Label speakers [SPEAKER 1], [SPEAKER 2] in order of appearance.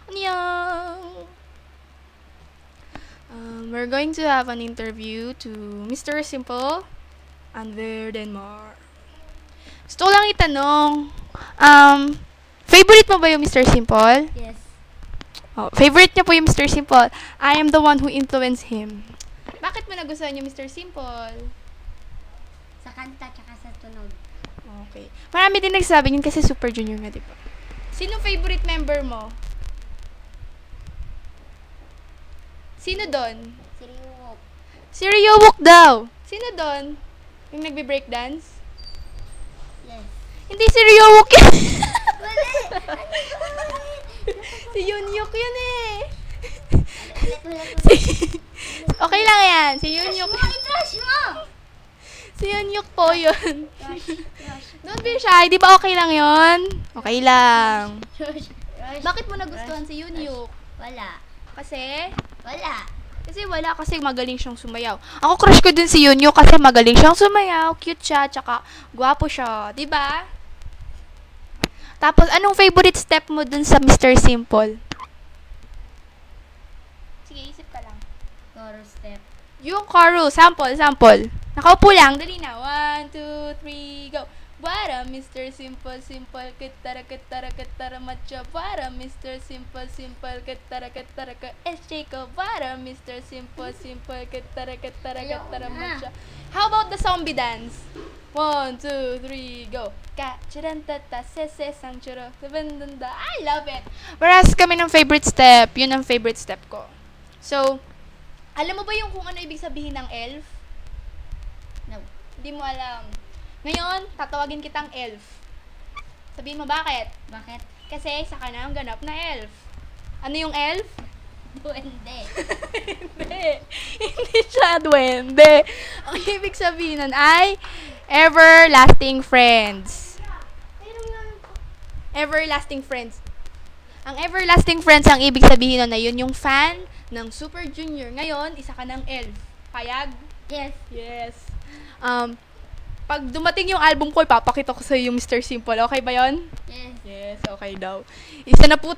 [SPEAKER 1] Annyeong! We're going to have an interview to Mr. Simple and Denmark. Gusto ko lang itanong, favorite mo ba yung Mr. Simple?
[SPEAKER 2] Yes.
[SPEAKER 1] Oh, favorite niya po yung Mr. Simple. I am the one who influenced him. Bakit mo nagustuhan yung Mr. Simple?
[SPEAKER 2] Sa kanta tsaka sa tunog.
[SPEAKER 1] Okay. Marami din nagsabi yun kasi Super Junior nga, di ba? Sino favorite member mo? Sino doon?
[SPEAKER 2] Si Ryuwook.
[SPEAKER 1] Si Ryuwook daw. Sino doon? Yung nagbe-breakdance?
[SPEAKER 2] Yes.
[SPEAKER 1] Hindi si Ryuwook yun.
[SPEAKER 2] Wala!
[SPEAKER 1] Si Yunyuk yun eh.
[SPEAKER 2] Ulit.
[SPEAKER 1] Okay lang yan. Si Yunyuk.
[SPEAKER 2] I-trash mo!
[SPEAKER 1] Si Yunyuk po yun.
[SPEAKER 2] Trash.
[SPEAKER 1] Don't be shy. Di ba okay lang yun? Okay lang.
[SPEAKER 2] Trash.
[SPEAKER 1] Bakit mo nagustuhan si Yunyuk?
[SPEAKER 2] Wala.
[SPEAKER 1] Kasi?
[SPEAKER 2] Wala.
[SPEAKER 1] Kasi magaling siyang sumayaw. Ako crush ko din si Yunyuk kasi magaling siyang sumayaw, cute siya, tsaka gwapo siya, 'di ba? Tapos anong favorite step mo dun sa Mr. Simple? Sige, isip ka lang.
[SPEAKER 2] Chorus step.
[SPEAKER 1] Yung chorus, sample. Nakaupo lang, dali na. 1, 2, 3, go. Para Mr. Simple, kitara macho. Para Mr. Simple, kitara escheko. Para Mr. Simple, kitara macho. How about the zombie dance? 1, 2, 3, go. Kachirantata, sese, sangchuro, sabandanda. I love it. Whereas kami ng favorite step, yun ang favorite step ko. So, alam mo ba yung kung ano ibig sabihin ng elf?
[SPEAKER 2] No.
[SPEAKER 1] Hindi mo alam. Ngayon, tatawagin kitang elf. Sabihin mo bakit?
[SPEAKER 2] Bakit?
[SPEAKER 1] Kasi sa kanang ganap na elf. Ano yung elf?
[SPEAKER 2] Duwende.
[SPEAKER 1] Hindi. Hindi siya duwende. Ang ibig sabihin nun ay everlasting friends. Everlasting friends. Ang everlasting friends, ang ibig sabihin nun na yun yung fan ng Super Junior. Ngayon, isa ka ng elf. Payag?
[SPEAKER 2] Yes.
[SPEAKER 1] Yes. Pag dumating yung album ko, ipapakita ko sa'yo yung Mr. Simple. Okay ba yon?
[SPEAKER 2] Yes.
[SPEAKER 1] Yes, okay daw. Isa na po